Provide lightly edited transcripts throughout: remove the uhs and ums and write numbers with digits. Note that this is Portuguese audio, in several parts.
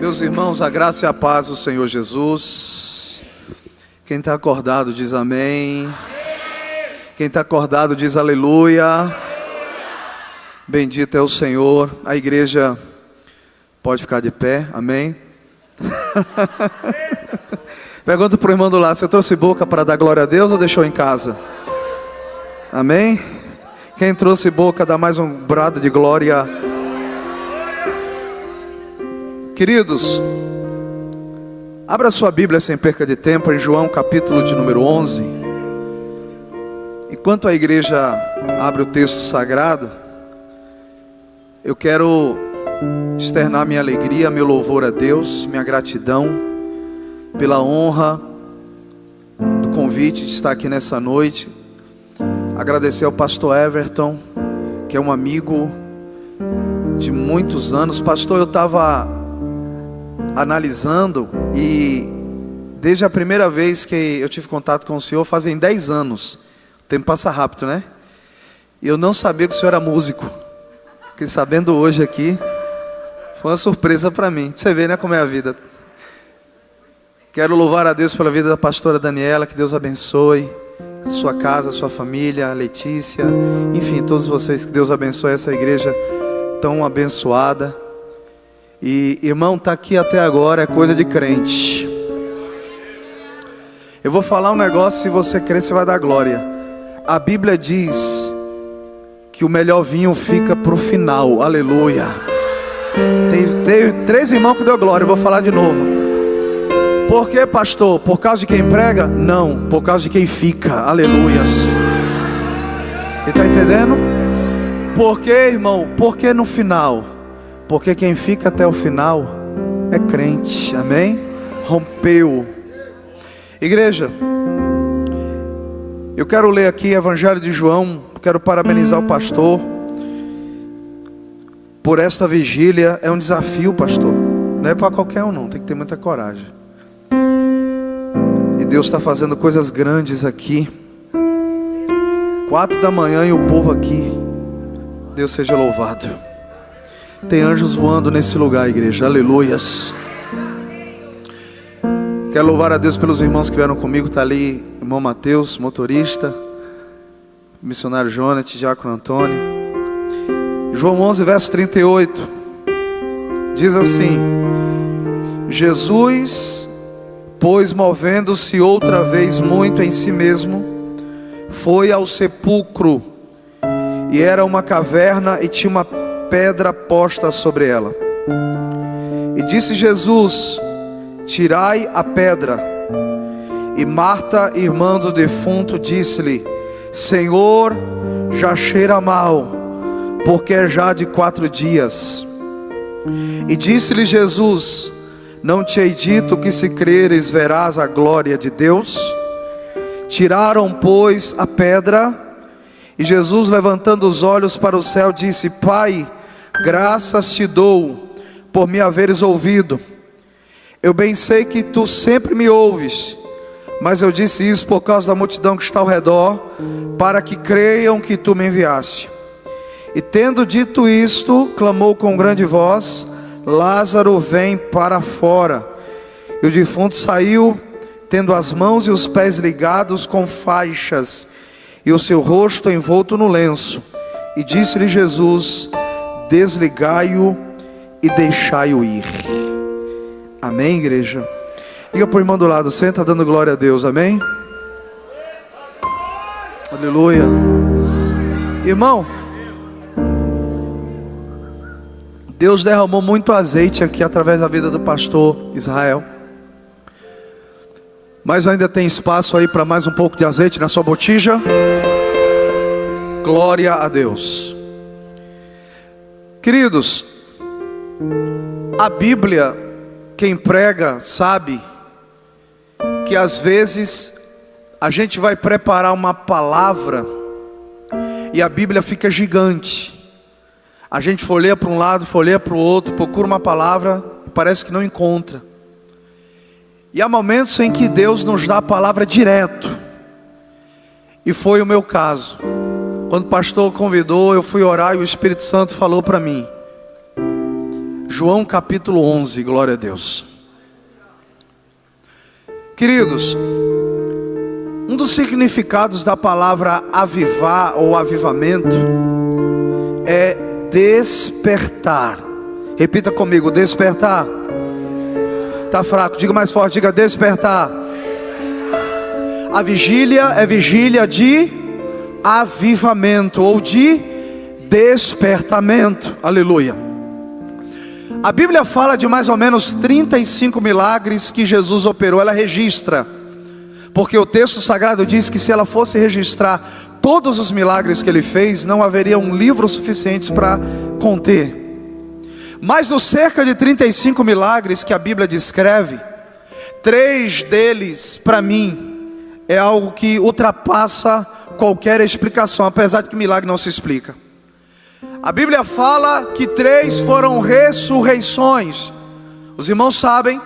Meus irmãos, a graça e a paz do Senhor Jesus. Quem está acordado diz amém. Quem está acordado diz aleluia. Bendito é o Senhor. A igreja pode ficar de pé, amém. Pergunta para o irmão do lado: você trouxe boca para dar glória a Deus ou deixou em casa? Amém. Quem trouxe boca dá mais um brado de glória. Queridos, abra sua Bíblia sem perca de tempo em João capítulo de número 11. Enquanto a igreja abre o texto sagrado, eu quero externar minha alegria, meu louvor a Deus, minha gratidão pela honra do convite de estar aqui nessa noite. Agradecer ao pastor Everton, que é um amigo de muitos anos. Pastor, eu estava analisando e desde a primeira vez que eu tive contato com o senhor, fazem 10 anos. O tempo passa rápido, né? E eu não sabia que o senhor era músico. Fiquei sabendo hoje aqui. Foi uma surpresa para mim. Você vê, né, como é a vida. Quero louvar a Deus pela vida da pastora Daniela. Que Deus abençoe a sua casa, a sua família, a Letícia, enfim, todos vocês. Que Deus abençoe essa igreja tão abençoada. E irmão, está aqui até agora é coisa de crente. Eu vou falar um negócio, se você crer, você vai dar glória. A Bíblia diz que o melhor vinho fica para o final, aleluia. Teve 3 irmãos que deu glória, eu vou falar de novo. Por quê, pastor? Por causa de quem prega? Não, por causa de quem fica, aleluias. Você está entendendo? Por quê, irmão? Porque no final? Porque quem fica até o final é crente, amém? Rompeu. Igreja, eu quero ler aqui Evangelho de João. Quero parabenizar o pastor por esta vigília. É um desafio, pastor. Não é para qualquer um não, tem que ter muita coragem. E Deus está fazendo coisas grandes aqui. 4 da manhã e o povo aqui. Deus seja louvado. Tem anjos voando nesse lugar, igreja, aleluias. Quero louvar a Deus pelos irmãos que vieram comigo. Está ali irmão Mateus, motorista, missionário Jonathan, diácono Antônio. João 11, verso 38 diz assim: Jesus, pois movendo-se outra vez muito em si mesmo, foi ao sepulcro. E era uma caverna e tinha uma pedra posta sobre ela. E disse Jesus: tirai a pedra. E Marta, irmã do defunto, disse-lhe: Senhor, já cheira mal, porque é já de 4 dias. E disse-lhe Jesus: não te hei dito que se creres verás a glória de Deus? Tiraram, pois, a pedra. E Jesus, levantando os olhos para o céu, disse: Pai, graças te dou por me haveres ouvido. Eu bem sei que tu sempre me ouves, mas eu disse isso por causa da multidão que está ao redor, para que creiam que tu me enviaste. E tendo dito isto, clamou com grande voz: Lázaro, vem para fora. E o defunto saiu, tendo as mãos e os pés ligados com faixas, e o seu rosto envolto no lenço. E disse-lhe Jesus: desligai-o e deixai-o ir. Amém, igreja? Diga para o irmão do lado: senta dando glória a Deus, amém? Aleluia. Irmão, Deus derramou muito azeite aqui através da vida do pastor Israel. Mas ainda tem espaço aí para mais um pouco de azeite na sua botija. Glória a Deus. Queridos, a Bíblia, quem prega sabe que às vezes a gente vai preparar uma palavra e a Bíblia fica gigante. A gente folheia para um lado, folheia para o outro, procura uma palavra e parece que não encontra. E há momentos em que Deus nos dá a palavra direto. E foi o meu caso. Quando o pastor convidou, eu fui orar e o Espírito Santo falou para mim: João capítulo 11, glória a Deus. Queridos, um dos significados da palavra avivar ou avivamento é despertar. Repita comigo, despertar. Está fraco, diga mais forte, diga despertar. A vigília é vigília de avivamento ou de despertamento. Aleluia. A Bíblia fala de mais ou menos 35 milagres que Jesus operou. Ela registra, porque o texto sagrado diz que se ela fosse registrar todos os milagres que ele fez, não haveria um livro suficiente para conter. Mas nos cerca de 35 milagres que a Bíblia descreve, 3 deles, para mim, é algo que ultrapassa qualquer explicação, apesar de que milagre não se explica. A Bíblia fala que 3 foram ressurreições. Os irmãos sabem,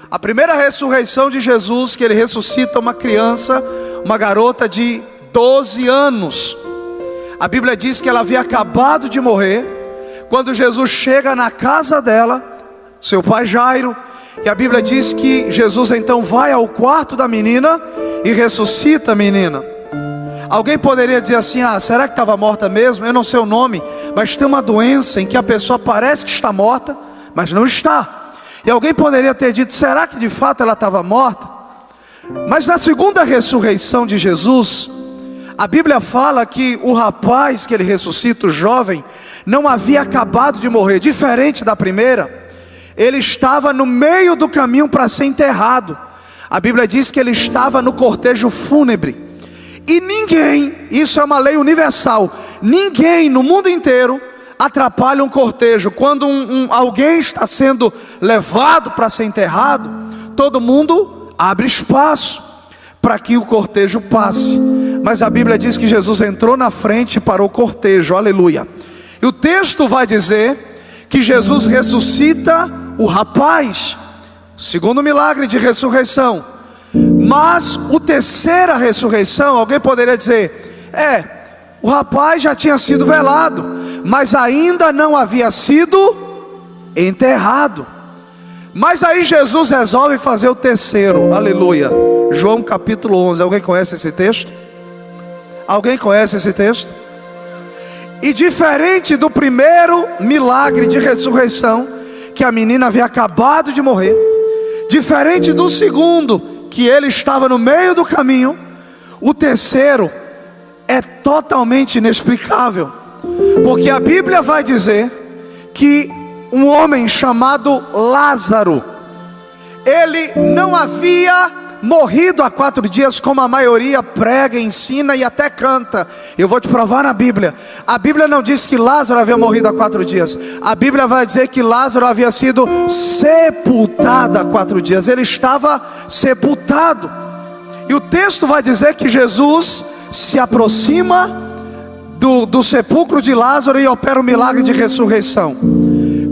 a primeira ressurreição de Jesus, que ele ressuscita uma criança, uma garota de 12 anos. A Bíblia diz que ela havia acabado de morrer. Quando Jesus chega na casa dela, seu pai Jairo, e a Bíblia diz que Jesus então vai ao quarto da menina e ressuscita a menina. Alguém poderia dizer assim: ah, será que estava morta mesmo? Eu não sei o nome, mas tem uma doença em que a pessoa parece que está morta, mas não está. E alguém poderia ter dito: será que de fato ela estava morta? Mas na segunda ressurreição de Jesus, a Bíblia fala que o rapaz que ele ressuscita, o jovem, não havia acabado de morrer. Diferente da primeira, ele estava no meio do caminho para ser enterrado. A Bíblia diz que ele estava no cortejo fúnebre. E ninguém, isso é uma lei universal, ninguém no mundo inteiro atrapalha um cortejo. Quando alguém está sendo levado para ser enterrado, todo mundo abre espaço para que o cortejo passe. Mas a Bíblia diz que Jesus entrou na frente para o cortejo, aleluia. E o texto vai dizer que Jesus ressuscita o rapaz, segundo milagre de ressurreição. Mas a terceira ressurreição, alguém poderia dizer: o rapaz já tinha sido velado, mas ainda não havia sido enterrado. Mas aí Jesus resolve fazer o terceiro, aleluia. João capítulo 11, alguém conhece esse texto? Alguém conhece esse texto? E diferente do primeiro milagre de ressurreição, que a menina havia acabado de morrer, diferente do segundo, que ele estava no meio do caminho, o terceiro é totalmente inexplicável. Porque a Bíblia vai dizer que um homem chamado Lázaro, ele não havia morrido há 4 dias, como a maioria prega, ensina e até canta. Eu vou te provar na Bíblia. A Bíblia não diz que Lázaro havia morrido há 4 dias. A Bíblia vai dizer que Lázaro havia sido sepultado há 4 dias. Ele estava sepultado. E o texto vai dizer que Jesus se aproxima do sepulcro de Lázaro e opera o milagre de ressurreição.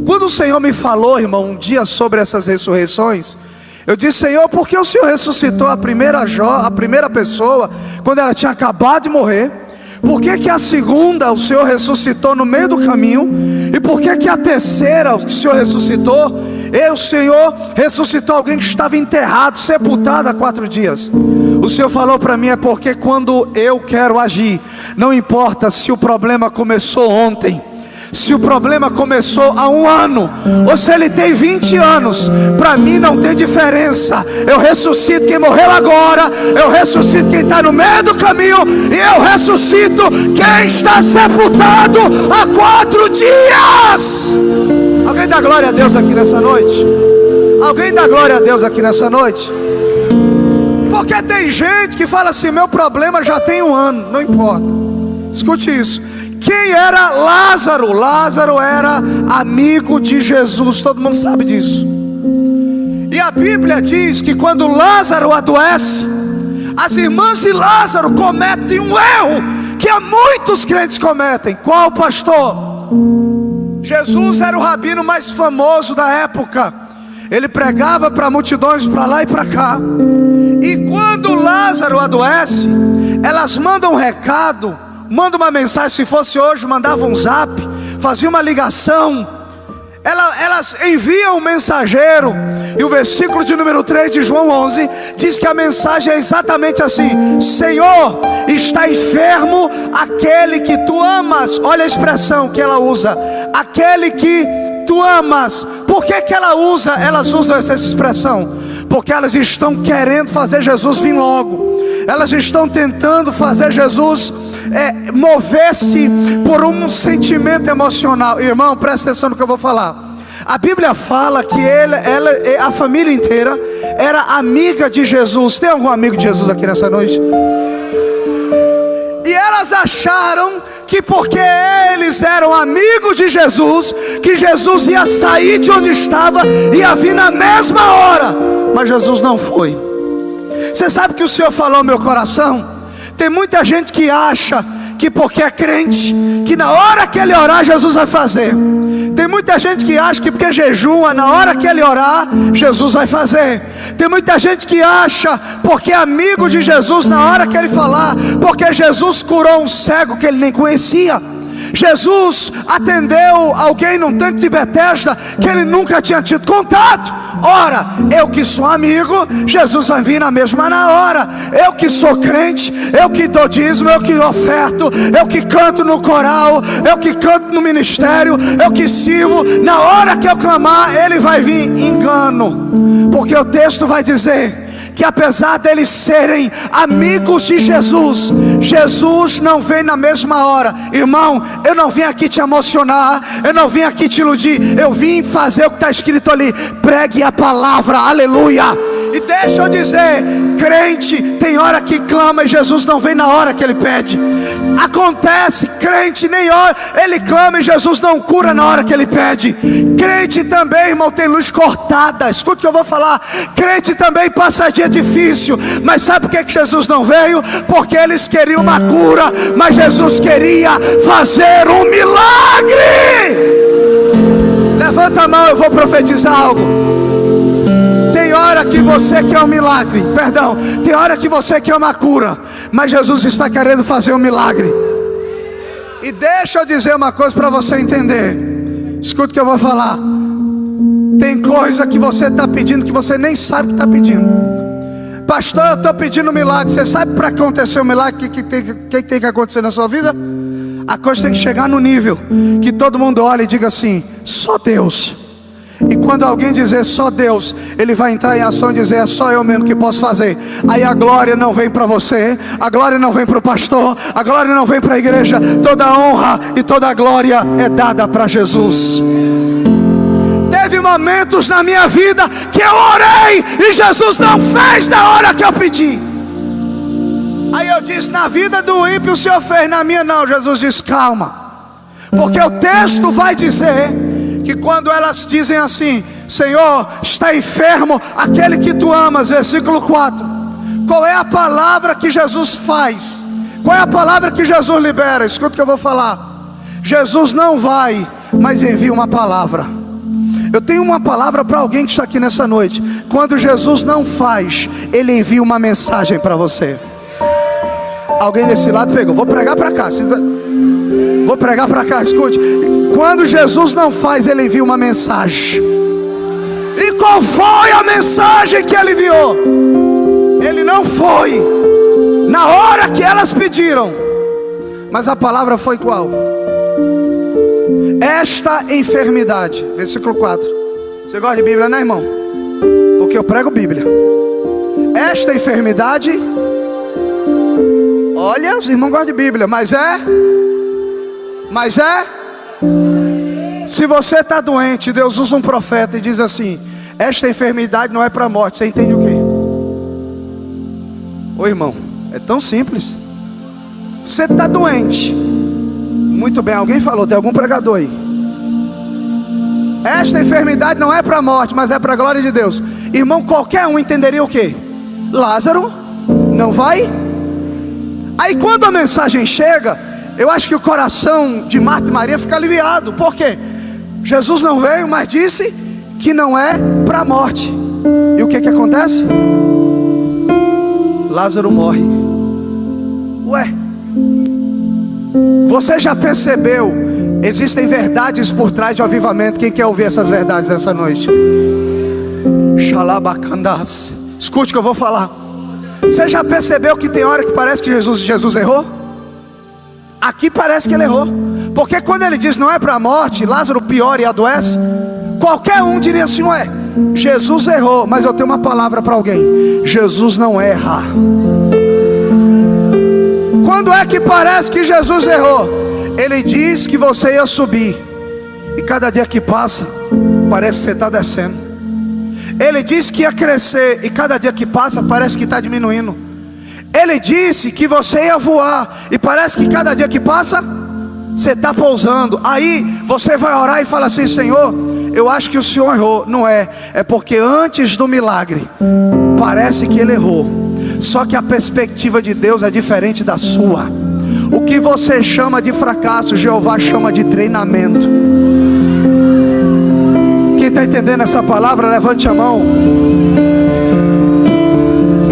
Quando o Senhor me falou, irmão, um dia sobre essas ressurreições, eu disse: Senhor, por que o Senhor ressuscitou a primeira pessoa quando ela tinha acabado de morrer? Por que a segunda o Senhor ressuscitou no meio do caminho? E por que a terceira o Senhor ressuscitou? O Senhor ressuscitou alguém que estava enterrado, sepultado há 4 dias. O Senhor falou para mim: é porque quando eu quero agir, não importa se o problema começou ontem, se o problema começou há 1 ano, ou se ele tem 20 anos, para mim não tem diferença. Eu ressuscito quem morreu agora, eu ressuscito quem está no meio do caminho, e eu ressuscito quem está sepultado há 4 dias. Alguém dá glória a Deus aqui nessa noite? Alguém dá glória a Deus aqui nessa noite? Porque tem gente que fala assim: meu problema já tem 1 ano. Não importa, escute isso. Quem era Lázaro? Lázaro era amigo de Jesus, todo mundo sabe disso. E a Bíblia diz que quando Lázaro adoece, as irmãs de Lázaro cometem um erro que muitos crentes cometem. Qual, pastor? Jesus era o rabino mais famoso da época. Ele pregava para multidões para lá e para cá. E quando Lázaro adoece, elas mandam um recado, mandam uma mensagem. Se fosse hoje, mandava um zap, fazia uma ligação. elas enviam um mensageiro. E o versículo de número 3 de João 11 diz que a mensagem é exatamente assim: Senhor, está enfermo aquele que tu amas. Olha a expressão que ela usa: aquele que tu amas. Por que elas usam essa expressão? Porque elas estão querendo fazer Jesus vir logo. Elas estão tentando fazer Jesus mover-se por um sentimento emocional. Irmão, presta atenção no que eu vou falar. A Bíblia fala que a família inteira era amiga de Jesus. Tem algum amigo de Jesus aqui nessa noite? E elas acharam que porque eles eram amigos de Jesus, que Jesus ia sair de onde estava, ia vir na mesma hora. Mas Jesus não foi. Você sabe que o Senhor falou no meu coração? Tem muita gente que acha que porque é crente, que na hora que ele orar, Jesus vai fazer. Tem muita gente que acha que porque jejua, na hora que ele orar, Jesus vai fazer. Tem muita gente que acha, porque é amigo de Jesus, na hora que ele falar, porque Jesus curou um cego que ele nem conhecia. Jesus atendeu alguém num tanque de Betesda que ele nunca tinha tido contato. Ora, eu que sou amigo, Jesus vai vir na hora. Eu que sou crente, eu que dou dízimo, eu que oferto, eu que canto no coral, eu que canto no ministério, eu que sirvo, na hora que eu clamar, ele vai vir. Engano, porque o texto vai dizer que apesar deles serem amigos de Jesus, Jesus não vem na mesma hora. Irmão, eu não vim aqui te emocionar, eu não vim aqui te iludir, eu vim fazer o que está escrito ali: pregue a palavra, aleluia. E deixa eu dizer, crente tem hora que clama e Jesus não vem na hora que ele pede. Acontece, crente nem hora, ele clama e Jesus não cura na hora que ele pede. Crente também, irmão, tem luz cortada. Escuta o que eu vou falar. Crente também passa dia difícil. Mas sabe por que Jesus não veio? Porque eles queriam uma cura, mas Jesus queria fazer um milagre. Levanta a mão, eu vou profetizar algo. Tem hora que você quer um milagre, tem hora que você quer uma cura, mas Jesus está querendo fazer um milagre. E deixa eu dizer uma coisa para você entender. Escuta o que eu vou falar. Tem coisa que você está pedindo que você nem sabe que está pedindo. Pastor, eu estou pedindo um milagre. Você sabe para acontecer um milagre o que tem que acontecer na sua vida? A coisa tem que chegar no nível que todo mundo olha e diga assim: só Deus. E quando alguém dizer só Deus, ele vai entrar em ação e dizer: é só eu mesmo que posso fazer. Aí a glória não vem para você, a glória não vem para o pastor, a glória não vem para a igreja. Toda a honra e toda a glória é dada para Jesus. Teve momentos na minha vida que eu orei e Jesus não fez na hora que eu pedi. Aí eu disse: na vida do ímpio o Senhor fez, na minha não. Jesus disse: calma, porque o texto vai dizer que quando elas dizem assim: Senhor, está enfermo aquele que tu amas, versículo 4, qual é a palavra que Jesus faz? Qual é a palavra que Jesus libera? Escuta o que eu vou falar. Jesus não vai, mas envia uma palavra. Eu tenho uma palavra para alguém que está aqui nessa noite. Quando Jesus não faz, ele envia uma mensagem para você. Alguém desse lado pegou. Vou pregar para cá. Vou pregar para cá, escute. Quando Jesus não faz, ele envia uma mensagem. E qual foi a mensagem que ele enviou? Ele não foi na hora que elas pediram, mas a palavra foi qual? Esta enfermidade, versículo 4. Você gosta de Bíblia, né, irmão? Porque eu prego Bíblia. Esta enfermidade, olha, os irmãos gostam de Bíblia, mas se você está doente, Deus usa um profeta e diz assim: esta enfermidade não é para a morte. Você entende o quê? Ô irmão, é tão simples. Você está doente. Muito bem, alguém falou, tem algum pregador aí? Esta enfermidade não é para a morte, mas é para a glória de Deus. Irmão, qualquer um entenderia o quê? Lázaro não vai? Aí quando a mensagem chega, eu acho que o coração de Marta e Maria fica aliviado. Por quê? Jesus não veio, mas disse que não é para a morte. E o que acontece? Lázaro morre. Ué, você já percebeu Existem verdades por trás de um avivamento. Quem quer ouvir essas verdades nessa noite? Xalabacandas. Escute o que eu vou falar. Você já percebeu que tem hora que parece que Jesus errou? Aqui parece que ele errou, porque quando ele diz não é para a morte, Lázaro piora e adoece, qualquer um diria assim: ué, Jesus errou. Mas eu tenho uma palavra para alguém: Jesus não erra. Quando é que parece que Jesus errou? Ele diz que você ia subir, e cada dia que passa parece que você está descendo. Ele disse que ia crescer, e cada dia que passa parece que está diminuindo. Ele disse que você ia voar, e parece que cada dia que passa você está pousando. Aí você vai orar e fala assim: Senhor, eu acho que o Senhor errou. Não é, é porque antes do milagre parece que ele errou. Só que a perspectiva de Deus é diferente da sua. O que você chama de fracasso, Jeová chama de treinamento. Quem está entendendo essa palavra, levante a mão.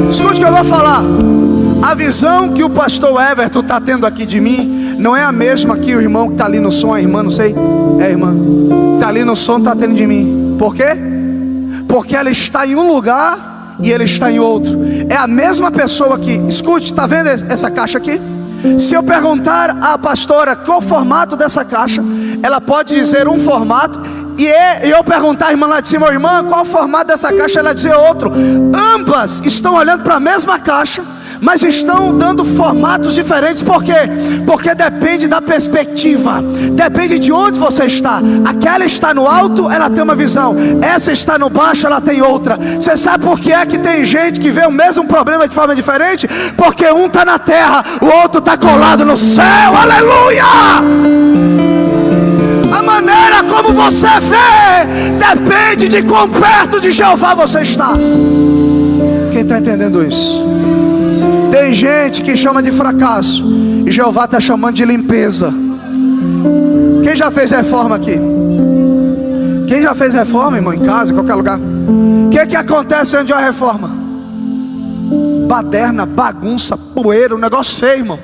Escute o que eu vou falar. A visão que o pastor Everton está tendo aqui de mim não é a mesma que o irmão que está ali no som, a irmã, não sei, é a irmã, está ali no som, está tendo de mim. Por quê? Porque ela está em um lugar e ele está em outro. É a mesma pessoa que, escute, está vendo essa caixa aqui? Se eu perguntar à pastora qual o formato dessa caixa, ela pode dizer um formato, e eu perguntar à irmã lá de cima: irmã, qual o formato dessa caixa? Ela dizer outro. Ambas estão olhando para a mesma caixa, mas estão dando formatos diferentes. Por quê? Porque depende da perspectiva, depende de onde você está. Aquela está no alto, ela tem uma visão. Essa está no baixo, ela tem outra. Você sabe por que é que tem gente que vê o mesmo problema de forma diferente? Porque um está na terra, o outro está colado no céu. Aleluia! A maneira como você vê depende de quão perto de Jeová você está. Quem está entendendo isso? Tem gente que chama de fracasso, e Jeová está chamando de limpeza. Quem já fez reforma aqui? Quem já fez reforma, irmão, em casa, em qualquer lugar? O que acontece antes de uma reforma? Baderna, bagunça, poeira, um negócio feio, irmão.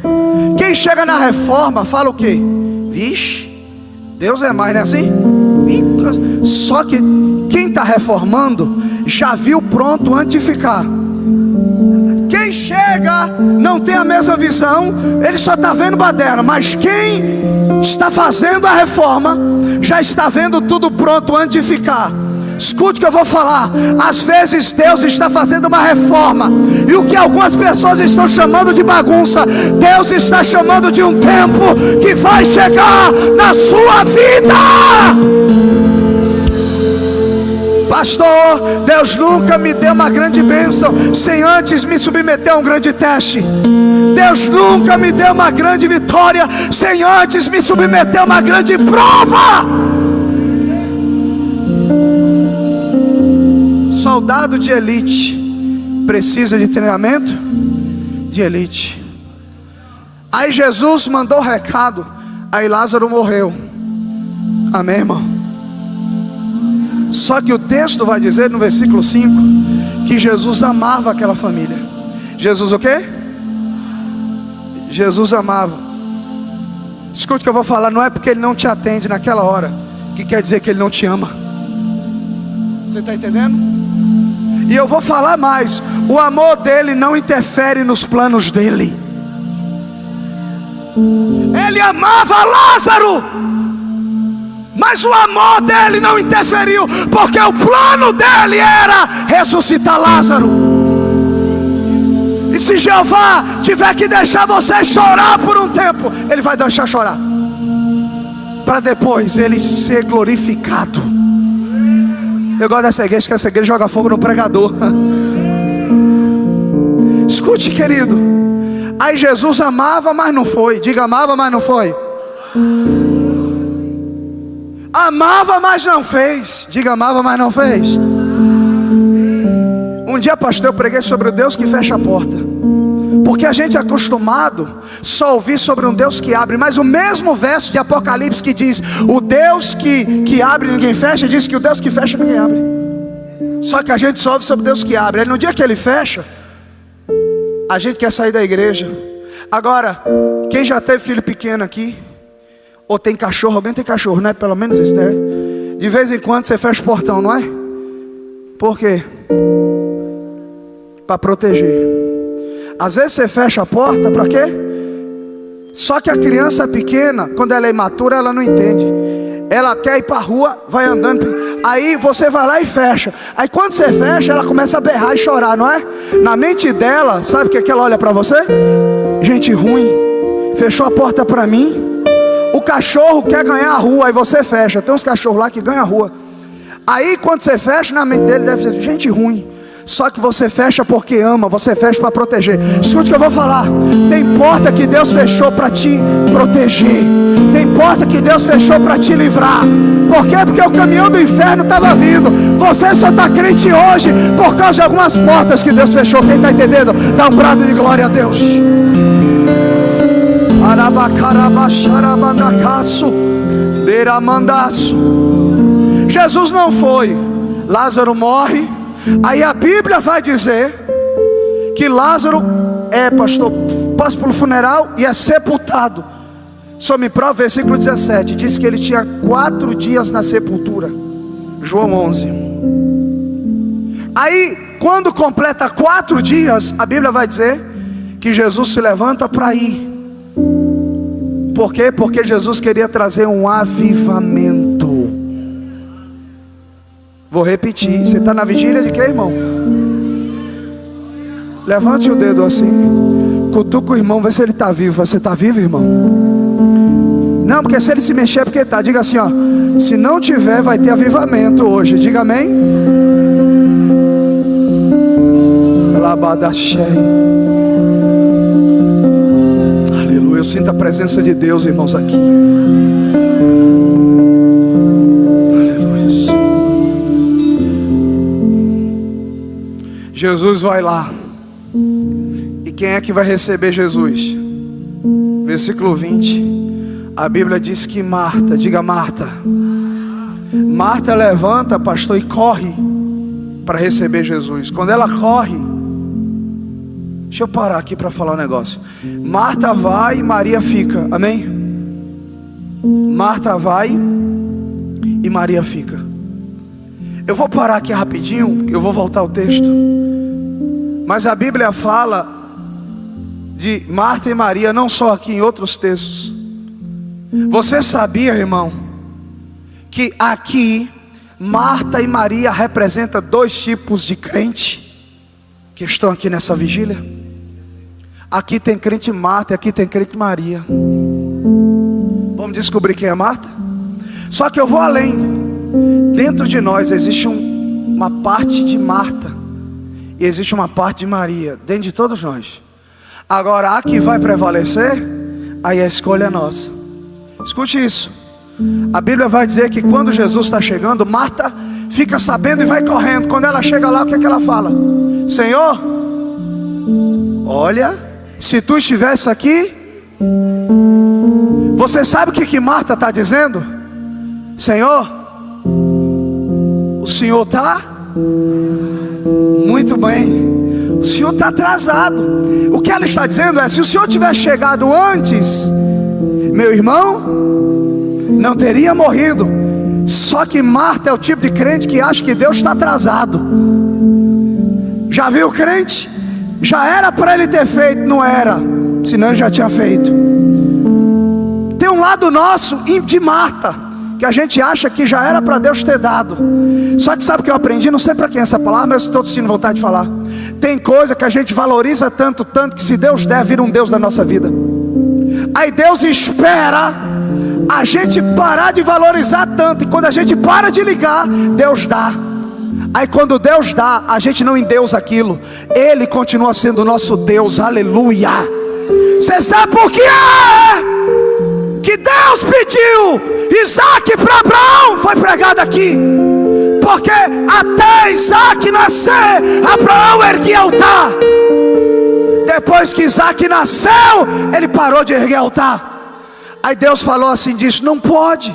Quem chega na reforma fala o quê? Vixe, Deus é mais, não é assim? Só que quem está reformando já viu pronto antes de ficar. Quem chega não tem a mesma visão, ele só está vendo baderna. Mas quem está fazendo a reforma já está vendo tudo pronto antes de ficar. Escute o que eu vou falar. Às vezes Deus está fazendo uma reforma, e o que algumas pessoas estão chamando de bagunça, Deus está chamando de um tempo que vai chegar na sua vida. Pastor, Deus nunca me deu uma grande bênção sem antes me submeter a um grande teste. Deus nunca me deu uma grande vitória sem antes me submeter a uma grande prova. Soldado de elite precisa de treinamento de elite. Aí Jesus mandou o recado, aí Lázaro morreu. Amém, irmão? Só que o texto vai dizer no versículo 5 que Jesus amava aquela família. Jesus o quê? Jesus amava. Escute o que eu vou falar. Não é porque ele não te atende naquela hora que quer dizer que ele não te ama. Você está entendendo? E eu vou falar mais: o amor dele não interfere nos planos dele. Ele amava Lázaro, mas o amor dele não interferiu, porque o plano dele era ressuscitar Lázaro. E se Jeová tiver que deixar você chorar por um tempo, ele vai deixar chorar, para depois ele ser glorificado. Eu gosto dessa igreja, que essa igreja joga fogo no pregador. Escute, querido. Aí Jesus amava, mas não foi. Diga: amava, mas não foi. Amava, mas não fez. Diga: amava, mas não fez. Um dia, pastor, eu preguei sobre o Deus que fecha a porta, porque a gente é acostumado só a ouvir sobre um Deus que abre. Mas o mesmo verso de Apocalipse que diz o Deus que abre e ninguém fecha, diz que o Deus que fecha ninguém abre. Só que a gente só ouve sobre o Deus que abre. Aí no dia que ele fecha, a gente quer sair da igreja. Agora, quem já teve filho pequeno aqui, Ou tem cachorro, alguém tem cachorro, né? Pelo menos isso, né? De vez em quando você fecha o portão, não é? Por quê? Para proteger. Às vezes você fecha a porta, para quê? Só que a criança pequena, quando ela é imatura, ela não entende. Ela quer ir para a rua, vai andando. Aí você vai lá e fecha. Aí quando você fecha, ela começa a berrar e chorar, não é? Na mente dela, sabe o que ela olha para você? Gente ruim, fechou a porta para mim. O cachorro quer ganhar a rua, aí você fecha. Tem uns cachorros lá que ganham a rua. Aí quando você fecha, na mente dele deve ser gente ruim. Só que você fecha porque ama, você fecha para proteger. Escute o que eu vou falar. Tem porta que Deus fechou para te proteger. Tem porta que Deus fechou para te livrar. Por quê? Porque o caminhão do inferno estava vindo. Você só está crente hoje por causa de algumas portas que Deus fechou. Quem está entendendo? Dá um brado de glória a Deus. Jesus não foi. Lázaro morre. Aí a Bíblia vai dizer que Lázaro passa pelo funeral e é sepultado. Só me prova, versículo 17, diz que ele tinha 4 dias na sepultura. João 11. Aí quando completa 4 dias, a Bíblia vai dizer que Jesus se levanta para ir. Por quê? Porque Jesus queria trazer um avivamento. Vou repetir. Você está na vigília de quê, irmão? Levante o dedo assim. Cutuca o irmão, vê se ele está vivo. Você está vivo, irmão? Não, porque se ele se mexer é porque está. Diga assim, ó. Se não tiver, vai ter avivamento hoje. Diga amém. Aleluia. Eu sinto a presença de Deus, irmãos, aqui. Jesus vai lá. E quem é que vai receber Jesus? Versículo 20. A Bíblia diz que Marta, diga Marta. Marta levanta, pastor, e corre para receber Jesus. Quando ela corre, deixa eu parar aqui para falar um negócio. Marta vai e Maria fica, amém? Marta vai e Maria fica. Eu vou parar aqui rapidinho, eu vou voltar ao texto. Mas a Bíblia fala de Marta e Maria, não só aqui, em outros textos. Você sabia, irmão, que aqui Marta e Maria representam 2 tipos de crente que estão aqui nessa vigília? Aqui tem crente Marta e aqui tem crente Maria. Vamos descobrir quem é Marta? Só que eu vou além. Dentro de nós existe uma parte de Marta e existe uma parte de Maria, dentro de todos nós. Agora, a que vai prevalecer, aí a escolha é nossa. Escute isso. A Bíblia vai dizer que quando Jesus está chegando, Marta fica sabendo e vai correndo. Quando ela chega lá, o que é que ela fala? Senhor, olha, se tu estivesse aqui. Você sabe o que Marta está dizendo? Senhor, o Senhor está muito bem, o Senhor está atrasado. O que ela está dizendo é: se o Senhor tivesse chegado antes, meu irmão não teria morrido. Só que Marta é o tipo de crente que acha que Deus está atrasado. Já viu o crente? Já era para ele ter feito, não era, senão ele já tinha feito. Tem um lado nosso de Marta, que a gente acha que já era para Deus ter dado. Só que sabe o que eu aprendi? Não sei para quem é essa palavra, mas eu estou sentindo vontade de falar. Tem coisa que a gente valoriza tanto, que se Deus der, vira um Deus da nossa vida. Aí Deus espera a gente parar de valorizar tanto, e quando a gente para de ligar, Deus dá. Aí quando Deus dá, a gente não endeusa aquilo. Ele continua sendo o nosso Deus, aleluia. Você sabe por quê? Que Deus pediu Isaac para Abraão, foi pregado aqui. Porque até Isaac nascer, Abraão erguia altar. Depois que Isaac nasceu, ele parou de erguer altar. Aí Deus falou assim, disse: não pode.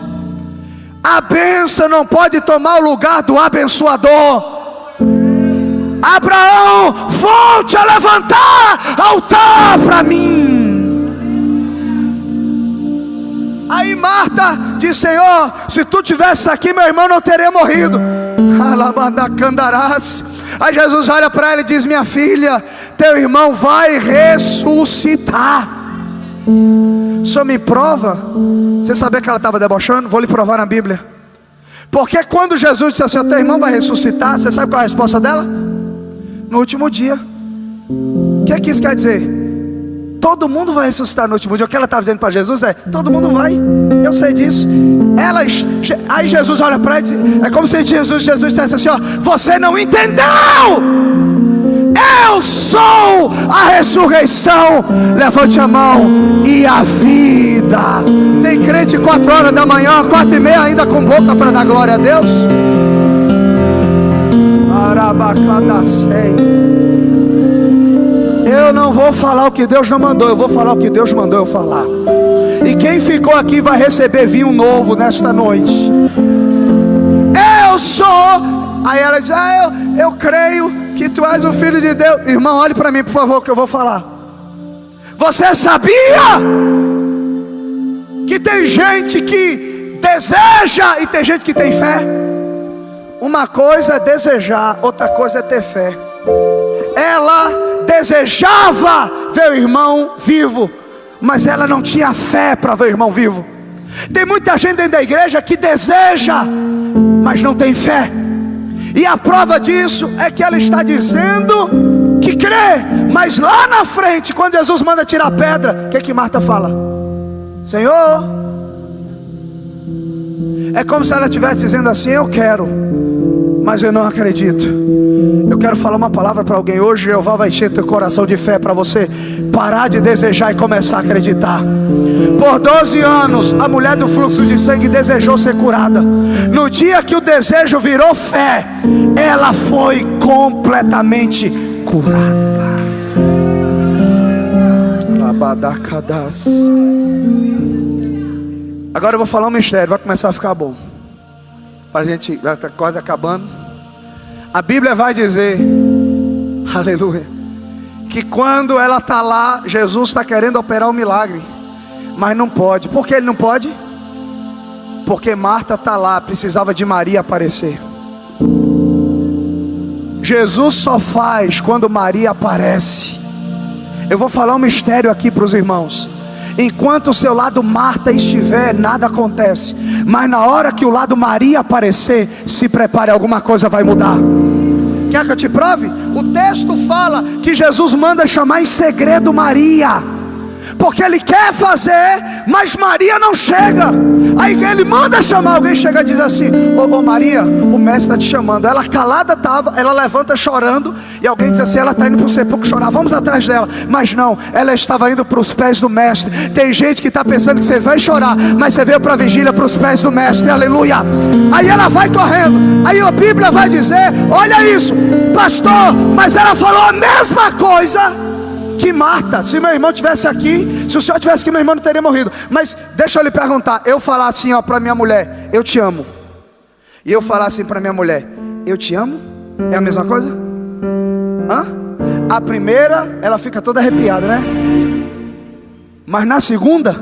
A bênção não pode tomar o lugar do abençoador. Abraão, volte a levantar altar para mim. Aí Marta diz: Senhor, se tu tivesse aqui, meu irmão não teria morrido. Aí Jesus olha para ela e diz: minha filha, teu irmão vai ressuscitar. Só me prova. Você sabia que ela estava debochando? Vou lhe provar na Bíblia. Porque quando Jesus disse assim: teu irmão vai ressuscitar, você sabe qual é a resposta dela? No último dia. O que isso quer dizer? Todo mundo vai ressuscitar no último dia. O que ela estava dizendo para Jesus é: todo mundo vai, eu sei disso. Aí Jesus olha para ela e diz, é como se Jesus dissesse assim: ó, você não entendeu, eu sou a ressurreição, levante a mão, e a vida. Tem crente 4 horas da manhã, 4h30 ainda com boca para dar glória a Deus? Eu não vou falar o que Deus não mandou, eu vou falar o que Deus mandou eu falar. E quem ficou aqui vai receber vinho novo nesta noite. Eu sou. Aí ela diz: eu creio que tu és o Filho de Deus. Irmão, olhe para mim por favor, que eu vou falar. Você sabia que tem gente que deseja e tem gente que tem fé? Uma coisa é desejar, outra coisa é ter fé. Ela desejava ver o irmão vivo, mas ela não tinha fé para ver o irmão vivo. Tem muita gente dentro da igreja que deseja, mas não tem fé. E a prova disso é que ela está dizendo que crê, mas lá na frente, quando Jesus manda tirar a pedra, o que Marta fala? Senhor, é como se ela estivesse dizendo assim: eu quero, mas eu não acredito. Eu quero falar uma palavra para alguém hoje. Jeová vai encher teu coração de fé para você parar de desejar e começar a acreditar. Por 12 anos a mulher do fluxo de sangue desejou ser curada. No dia que o desejo virou fé, ela foi completamente curada. Agora eu vou falar um mistério, vai começar a ficar bom. A gente vai estar quase acabando. A Bíblia vai dizer, aleluia, que quando ela está lá, Jesus está querendo operar um milagre, mas não pode. Por que ele não pode? Porque Marta está lá, precisava de Maria aparecer. Jesus só faz quando Maria aparece. Eu vou falar um mistério aqui para os irmãos. Enquanto o seu lado Marta estiver, nada acontece. Mas na hora que o lado Maria aparecer, se prepare, alguma coisa vai mudar. Quer que eu te prove? O texto fala que Jesus manda chamar em segredo Maria, porque ele quer fazer, mas Maria não chega. Aí ele manda chamar, alguém chega e diz assim: ô Maria, o mestre está te chamando. Ela calada estava, ela levanta chorando, e alguém diz assim: ela está indo para o sepulcro chorar, vamos atrás dela. Mas não, ela estava indo para os pés do mestre. Tem gente que está pensando que você vai chorar, mas você veio para a vigília, para os pés do mestre, aleluia. Aí ela vai correndo, aí a Bíblia vai dizer: olha isso, pastor, mas ela falou a mesma coisa que Marta. Se meu irmão tivesse aqui, se o senhor tivesse aqui, meu irmão não teria morrido. Mas deixa eu lhe perguntar, eu falar assim para minha mulher: eu te amo, e eu falar assim para minha mulher: eu te amo, é a mesma coisa? A primeira, ela fica toda arrepiada, né? Mas na segunda,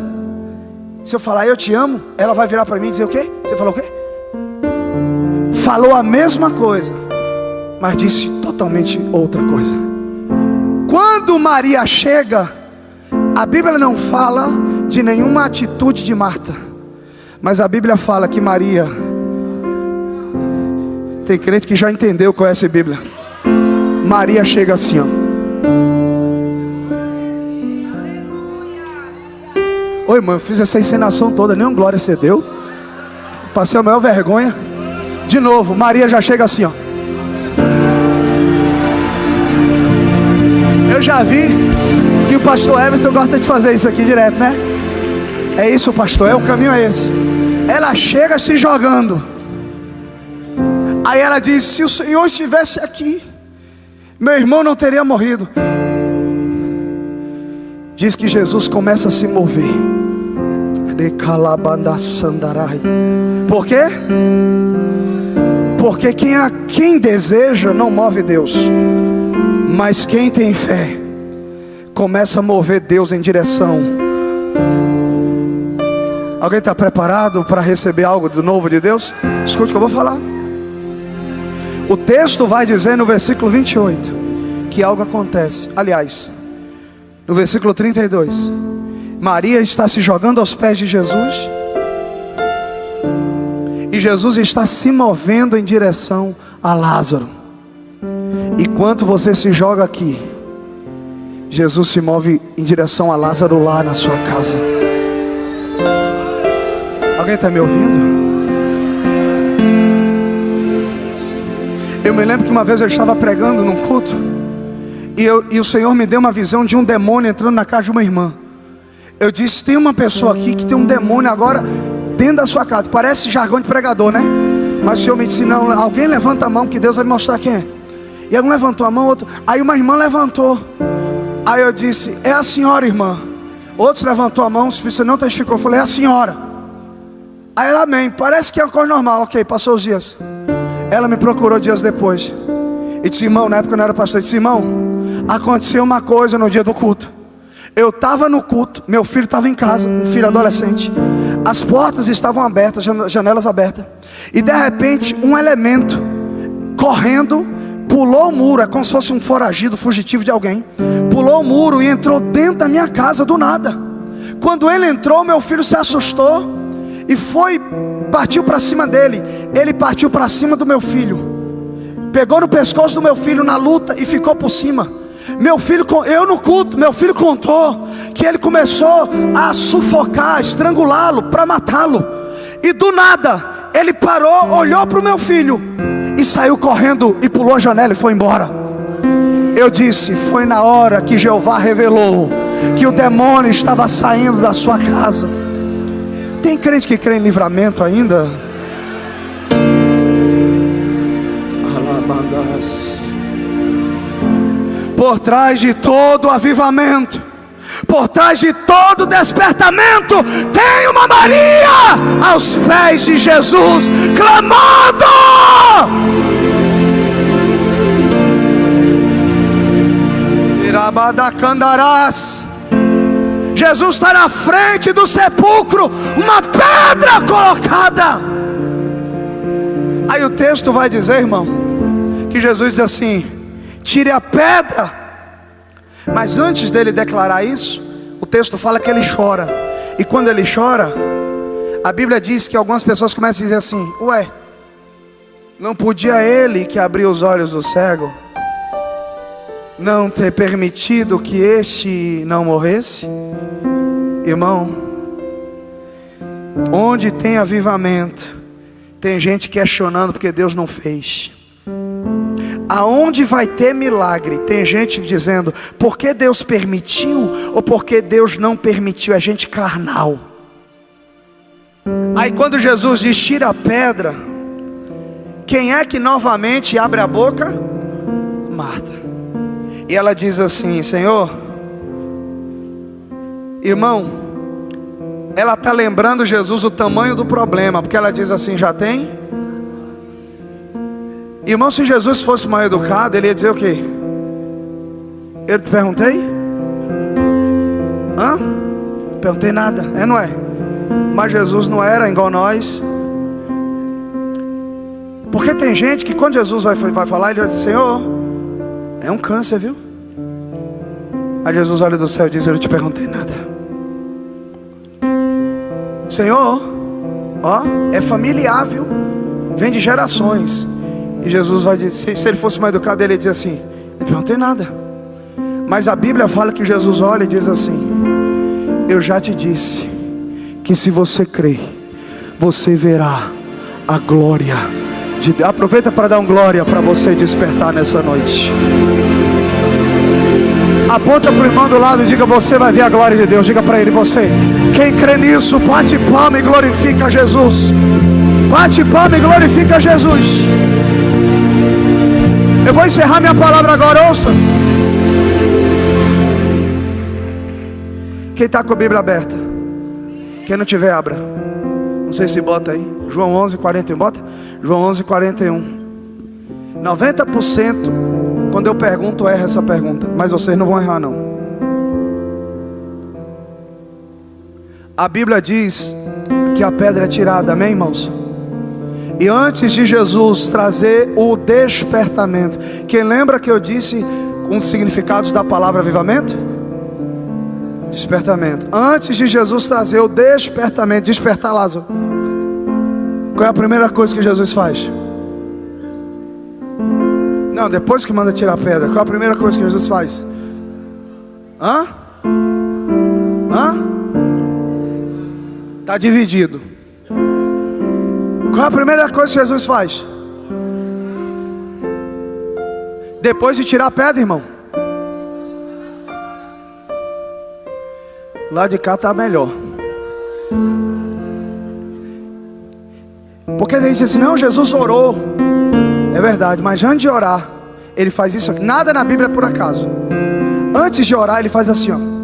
se eu falar eu te amo, ela vai virar para mim e dizer o quê? Você falou o quê? Falou a mesma coisa, mas disse totalmente outra coisa. Quando Maria chega, a Bíblia não fala de nenhuma atitude de Marta, mas a Bíblia fala que Maria, tem crente que já entendeu, conhece a Bíblia. Maria chega assim, ó. Oi, irmão, eu fiz essa encenação toda, nenhum glória você deu. Passei a maior vergonha. De novo, Maria já chega assim, ó. Eu já vi que o pastor Everton gosta de fazer isso aqui direto, né? É isso, pastor, o caminho é esse. Ela chega se jogando. Aí ela diz: se o Senhor estivesse aqui, meu irmão não teria morrido. Diz que Jesus começa a se mover. Por quê? Porque quem deseja não move Deus, mas quem tem fé começa a mover Deus em direção Alguém está preparado para receber algo do novo de Deus? Escute o que eu vou falar. O texto vai dizer no versículo 28 que algo acontece. Aliás, no versículo 32, Maria está se jogando aos pés de Jesus, e Jesus está se movendo em direção a Lázaro. Enquanto você se joga aqui, Jesus se move em direção a Lázaro lá na sua casa. Alguém está me ouvindo? Eu me lembro que uma vez eu estava pregando num culto, e o Senhor me deu uma visão de um demônio entrando na casa de uma irmã. Eu disse: tem uma pessoa aqui que tem um demônio agora dentro da sua casa. Parece jargão de pregador, né? Mas o Senhor me disse: não, alguém levanta a mão que Deus vai me mostrar quem é. E um levantou a mão, outro. Aí uma irmã levantou. Aí eu disse: é a senhora, irmã. Outros levantou a mão, você não testificou. Eu falei: é a senhora. Aí ela: amém, parece que é uma coisa normal. Ok, passou os dias. Ela me procurou dias depois e disse: irmão, na época eu não era pastor, eu disse: irmão, aconteceu uma coisa no dia do culto. Eu estava no culto, meu filho estava em casa, um filho adolescente. As portas estavam abertas, janelas abertas. E de repente um elemento correndo pulou o muro, é como se fosse um foragido, fugitivo de alguém. Pulou o muro e entrou dentro da minha casa do nada. Quando ele entrou, meu filho se assustou e partiu para cima dele. Ele partiu para cima do meu filho, pegou no pescoço do meu filho na luta e ficou por cima. Meu filho, eu no culto, meu filho contou que ele começou a sufocar, estrangulá-lo para matá-lo. E do nada ele parou, olhou para o meu filho e saiu correndo e pulou a janela e foi embora. Eu disse: foi na hora que Jeová revelou que o demônio estava saindo da sua casa. Tem crente que crê em livramento ainda? Por trás de todo avivamento, por trás de todo despertamento, tem uma Maria aos pés de Jesus, clamando. Irabadacandarás. Jesus está na frente do sepulcro, uma pedra colocada. Aí o texto vai dizer, irmão, que Jesus diz assim: tire a pedra. Mas antes dele declarar isso, o texto fala que ele chora. E quando ele chora, a Bíblia diz que algumas pessoas começam a dizer assim: ué, não podia ele que abriu os olhos do cego não ter permitido que este não morresse? Irmão, onde tem avivamento, tem gente questionando porque Deus não fez. Aonde vai ter milagre, tem gente dizendo por que Deus permitiu ou porque Deus não permitiu. É gente carnal. Aí quando Jesus diz tira a pedra, quem é que novamente abre a boca? Marta. E ela diz assim: Senhor, irmão, ela está lembrando Jesus o tamanho do problema, porque ela diz assim: já tem? Irmão, se Jesus fosse mal educado, ele ia dizer o quê? Eu te perguntei? Hã? Perguntei nada, não é? Mas Jesus não era igual nós. Porque tem gente que quando Jesus vai falar, ele vai dizer: Senhor, é um câncer, viu? Aí Jesus olha do céu e diz: eu não te perguntei nada. Senhor, ó, é familiar, viu? Vem de gerações. E Jesus vai dizer, se ele fosse mais educado, ele ia dizer assim: não perguntei nada. Mas a Bíblia fala que Jesus olha e diz assim: eu já te disse que se você crer, você verá a glória de Deus. Aproveita para dar um glória para você despertar nessa noite. Aponta para o irmão do lado e diga: você vai ver a glória de Deus. Diga para ele: você, quem crê nisso, bate palma e glorifica Jesus. Bate palma e glorifica Jesus. Eu vou encerrar minha palavra agora, ouça. Quem está com a Bíblia aberta? Quem não tiver, abra. Não sei se bota aí. João 11:41, bota? João 11:41. 90% quando eu pergunto, erra essa pergunta. Mas vocês não vão errar não. A Bíblia diz que a pedra é tirada, amém, irmãos? E antes de Jesus trazer o despertamento, quem lembra que eu disse um dos significados da palavra avivamento? Despertamento. Antes de Jesus trazer o despertamento, despertar Lázaro, qual é a primeira coisa que Jesus faz? Não, depois que manda tirar a pedra, qual é a primeira coisa que Jesus faz? Hã? Está dividido. Qual é a primeira coisa que Jesus faz? Depois de tirar a pedra, irmão. Lá de cá está melhor. Porque a gente diz assim, não, Jesus orou. É verdade, mas antes de orar, ele faz isso aqui. Nada na Bíblia é por acaso. Antes de orar, ele faz assim, ó.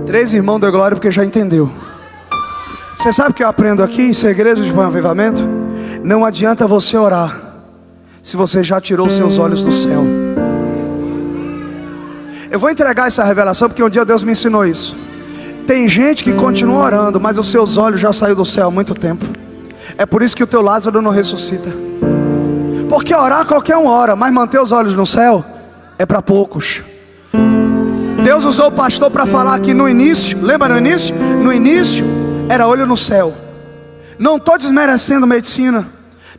3 irmãos da glória, porque já entendeu. Você sabe o que eu aprendo aqui? Segredos de bom avivamento. Não adianta você orar se você já tirou seus olhos do céu. Eu vou entregar essa revelação porque um dia Deus me ensinou isso. Tem gente que continua orando, mas os seus olhos já saíram do céu há muito tempo. É por isso que o teu Lázaro não ressuscita. Porque orar qualquer um ora, mas manter os olhos no céu é para poucos. Deus usou o pastor para falar aqui no início. Lembra no início? No início era olho no céu. Não estou desmerecendo medicina,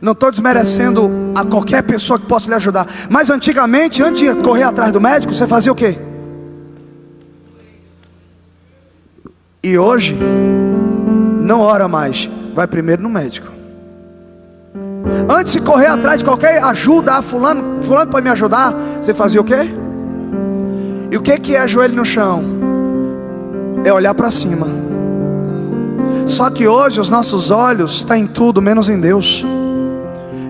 não estou desmerecendo a qualquer pessoa que possa lhe ajudar. Mas antigamente, antes de correr atrás do médico, você fazia o quê? E hoje não ora mais, vai primeiro no médico. Antes de correr atrás de qualquer ajuda, fulano pode me ajudar, você fazia o quê? E o que é joelho no chão? É olhar para cima. Só que hoje os nossos olhos estão em tudo menos em Deus.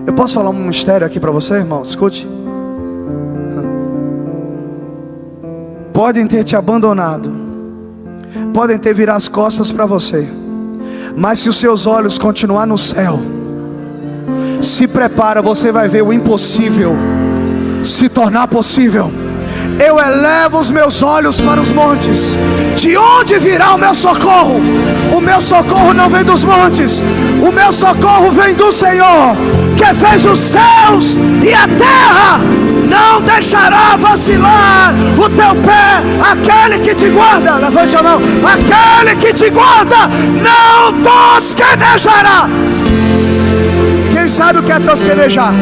Eu posso falar um mistério aqui para você, irmão? Escute. Podem ter te abandonado, podem ter virado as costas para você, mas se os seus olhos continuar no céu, se prepara, você vai ver o impossível se tornar possível. Eu elevo os meus olhos para os montes. De onde virá o meu socorro? O meu socorro não vem dos montes. O meu socorro vem do Senhor, que fez os céus e a terra. Não deixará vacilar o teu pé aquele que te guarda. Levante a mão. Aquele que te guarda não tosquenejará. Quem sabe o que é tosquenejar?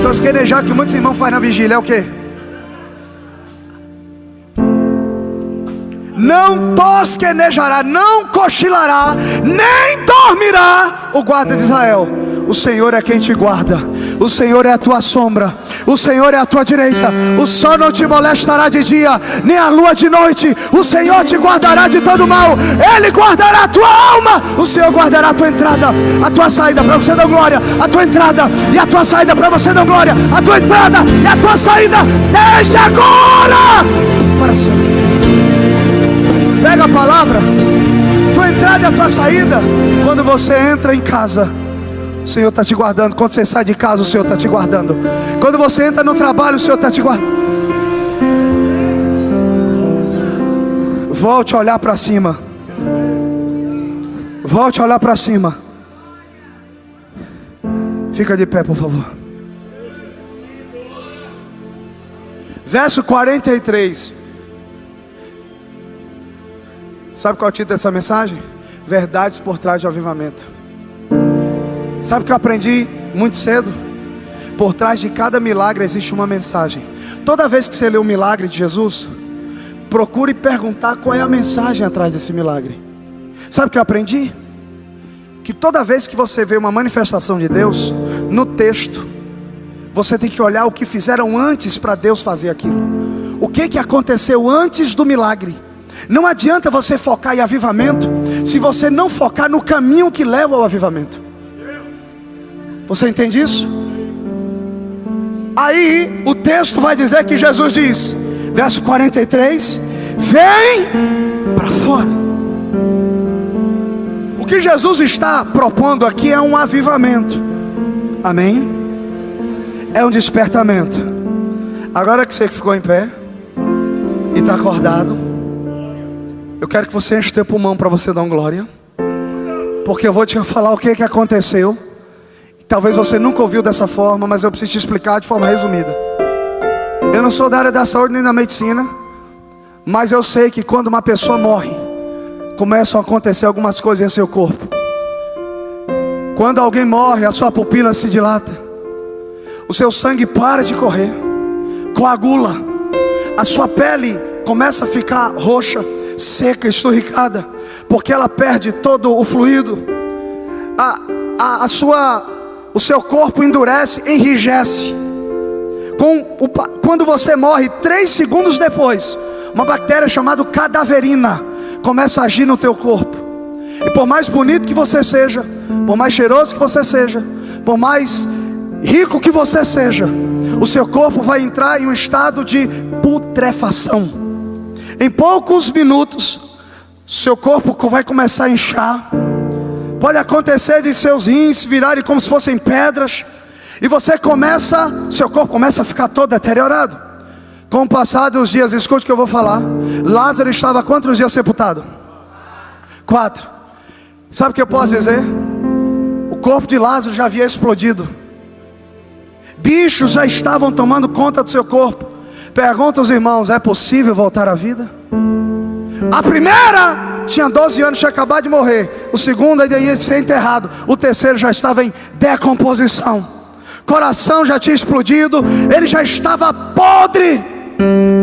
Tosquenejar que muitos irmãos fazem na vigília é o quê? Não tosquenejará, não cochilará, nem dormirá o guarda de Israel. O Senhor é quem te guarda. O Senhor é a tua sombra. O Senhor é a tua direita. O sol não te molestará de dia, nem a lua de noite. O Senhor te guardará de todo mal. Ele guardará a tua alma. O Senhor guardará a tua entrada, a tua saída, para você dar glória. A tua entrada e a tua saída, para você dar glória. A tua entrada e a tua saída, desde agora para sempre. Pega a palavra. Tua entrada e a tua saída. Quando você entra em casa, o Senhor está te guardando. Quando você sai de casa, o Senhor está te guardando. Quando você entra no trabalho, o Senhor está te guardando. Volte a olhar para cima. Volte a olhar para cima. Fica de pé, por favor. Verso 43. Sabe qual é o título dessa mensagem? Verdades por trás do avivamento. Sabe o que eu aprendi muito cedo? Por trás de cada milagre existe uma mensagem. Toda vez que você lê o milagre de Jesus, procure perguntar qual é a mensagem atrás desse milagre. Sabe o que eu aprendi? Que toda vez que você vê uma manifestação de Deus, no texto, você tem que olhar o que fizeram antes para Deus fazer aquilo. O que aconteceu antes do milagre. Não adianta você focar em avivamento se você não focar no caminho que leva ao avivamento. Você entende isso? Aí o texto vai dizer que Jesus diz, verso 43, vem para fora. O que Jesus está propondo aqui é um avivamento. Amém? É um despertamento. Agora que você ficou em pé e está acordado, Eu quero que você enche o teu pulmão para você dar um glória. Porque eu vou te falar o que aconteceu. Talvez você nunca ouviu dessa forma, mas eu preciso te explicar de forma resumida. Eu não sou da área da saúde nem da medicina, mas eu sei que quando uma pessoa morre, começam a acontecer algumas coisas em seu corpo. Quando alguém morre, a sua pupila se dilata, o seu sangue para de correr, coagula, a sua pele começa a ficar roxa, seca, esturricada, porque ela perde todo o fluido. O seu corpo endurece, enrijece. Quando você morre, 3 segundos depois, uma bactéria chamada cadaverina começa a agir no teu corpo. E por mais bonito que você seja, por mais cheiroso que você seja, por mais rico que você seja, o seu corpo vai entrar em um estado de putrefação. Em poucos minutos, seu corpo vai começar a inchar. Pode acontecer de seus rins virarem como se fossem pedras, e seu corpo começa a ficar todo deteriorado. Com o passar dos dias, escute o que eu vou falar. Lázaro estava quantos dias sepultado? 4. Sabe o que eu posso dizer? O corpo de Lázaro já havia explodido. Bichos já estavam tomando conta do seu corpo. Pergunta aos irmãos: é possível voltar à vida? A primeira tinha 12 anos, tinha acabado de morrer. O segundo ainda ia ser enterrado. O terceiro já estava em decomposição. Coração já tinha explodido. Ele já estava podre.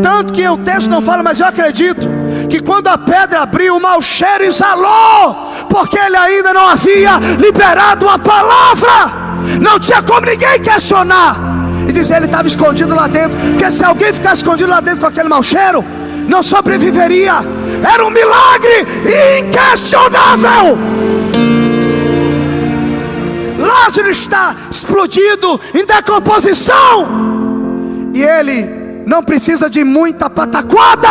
Tanto que o texto não fala, mas eu acredito que quando a pedra abriu, o mau cheiro exalou, porque ele ainda não havia liberado a palavra. Não tinha como ninguém questionar e dizer ele estava escondido lá dentro, porque se alguém ficasse escondido lá dentro com aquele mau cheiro, não sobreviveria. Era um milagre inquestionável. Lázaro está explodido, em decomposição, e ele não precisa de muita pataquada.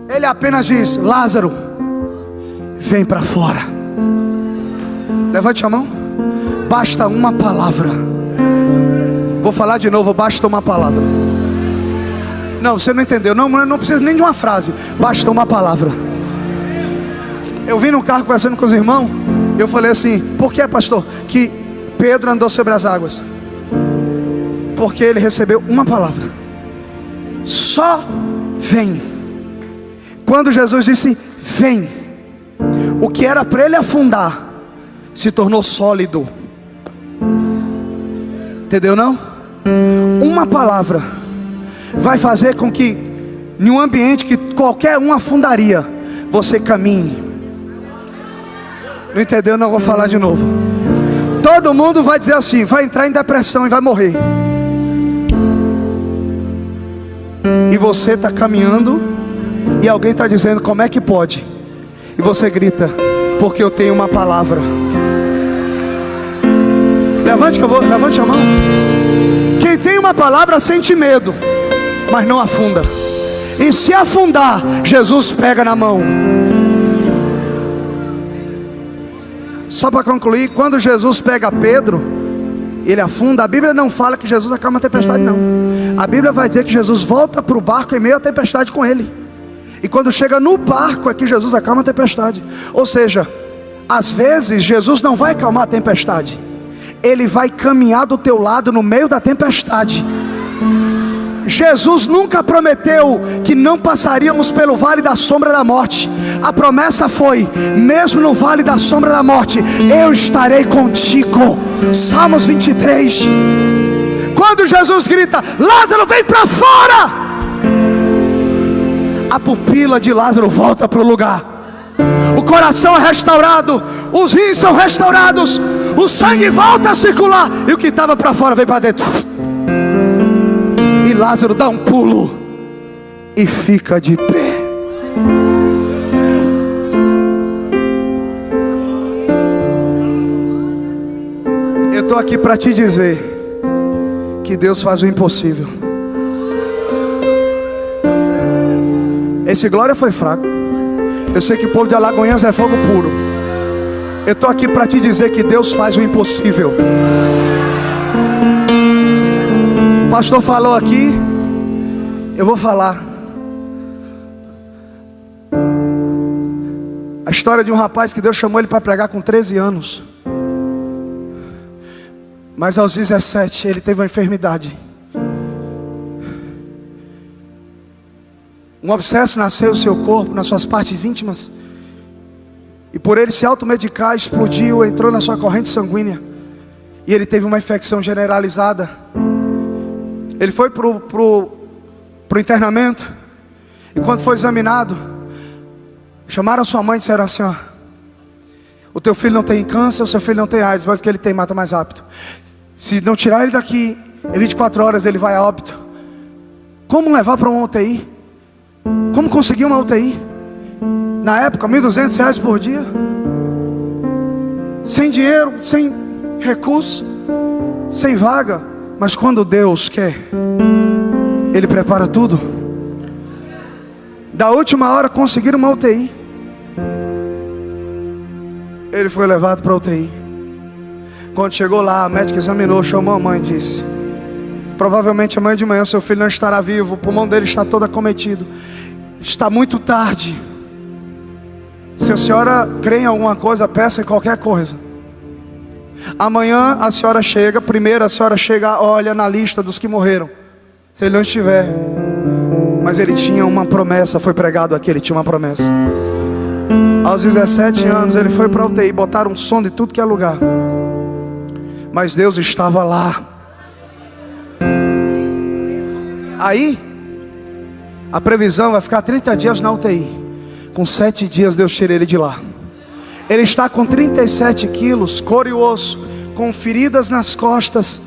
Ele apenas diz: Lázaro, vem para fora. Levante a mão. Basta uma palavra. Vou falar de novo, basta uma palavra. Não, você não entendeu. Não precisa nem de uma frase. Basta uma palavra. Eu vim no carro conversando com os irmãos. Eu falei assim: por que, pastor, que Pedro andou sobre as águas? Porque ele recebeu uma palavra. Só vem. Quando Jesus disse vem, o que era para ele afundar se tornou sólido. Entendeu não? Uma palavra vai fazer com que em um ambiente que qualquer um afundaria, você caminhe. Não entendeu? Não vou falar de novo. Todo mundo vai dizer assim, vai entrar em depressão e vai morrer. E você está caminhando e alguém está dizendo: como é que pode? E você grita: porque eu tenho uma palavra. Levante a mão. Quem tem uma palavra sente medo, mas não afunda. E se afundar, Jesus pega na mão. Só para concluir, quando Jesus pega Pedro, ele afunda. A Bíblia não fala que Jesus acalma a tempestade, não. A Bíblia vai dizer que Jesus volta para o barco em meio à tempestade com ele. E quando chega no barco é que Jesus acalma a tempestade. Ou seja, às vezes Jesus não vai acalmar a tempestade, Ele vai caminhar do teu lado no meio da tempestade. Jesus nunca prometeu que não passaríamos pelo vale da sombra da morte. A promessa foi: mesmo no vale da sombra da morte, eu estarei contigo. Salmos 23. Quando Jesus grita: Lázaro, vem para fora, a pupila de Lázaro volta para o lugar. O coração é restaurado, os rins são restaurados, o sangue volta a circular, e o que estava para fora vem para dentro. E Lázaro dá um pulo e fica de pé. Eu estou aqui para te dizer que Deus faz o impossível. Esse glória foi fraco. Eu sei que o povo de Alagoinhas é fogo puro. Eu estou aqui para te dizer que Deus faz o impossível. O pastor falou aqui, eu vou falar. história de um rapaz que Deus chamou ele para pregar com 13 anos. Mas aos 17 ele teve uma enfermidade. Um abscesso nasceu no seu corpo, nas suas partes íntimas. E por ele se automedicar, explodiu, entrou na sua corrente sanguínea. E ele teve uma infecção generalizada. Ele foi pro internamento. E quando foi examinado, chamaram sua mãe e disseram assim: ó, o teu filho não tem câncer, o seu filho não tem AIDS, mas o que ele tem mata mais rápido. Se não tirar ele daqui, em 24 horas ele vai a óbito. Como levar para uma UTI? Como conseguir uma UTI? Na época, R$1.200 por dia. Sem dinheiro, sem recurso, sem vaga. Mas quando Deus quer, Ele prepara tudo. Da última hora conseguiram uma UTI. Ele foi levado para a UTI. Quando chegou lá, a médica examinou, chamou a mãe e disse: provavelmente amanhã de manhã seu filho não estará vivo, o pulmão dele está todo acometido. Está muito tarde. Se a senhora crê em alguma coisa, peça em qualquer coisa. Amanhã a senhora chega, primeiro a senhora chega, olha na lista dos que morreram. Se ele não estiver, mas ele tinha uma promessa, foi pregado aqui, ele tinha uma promessa. Aos 17 anos ele foi para a UTI, botaram som de tudo que é lugar. Mas Deus estava lá. Aí, a previsão vai ficar 30 dias na UTI. Com 7 dias Deus tira ele de lá. Ele está com 37 quilos, couro e osso, com feridas nas costas.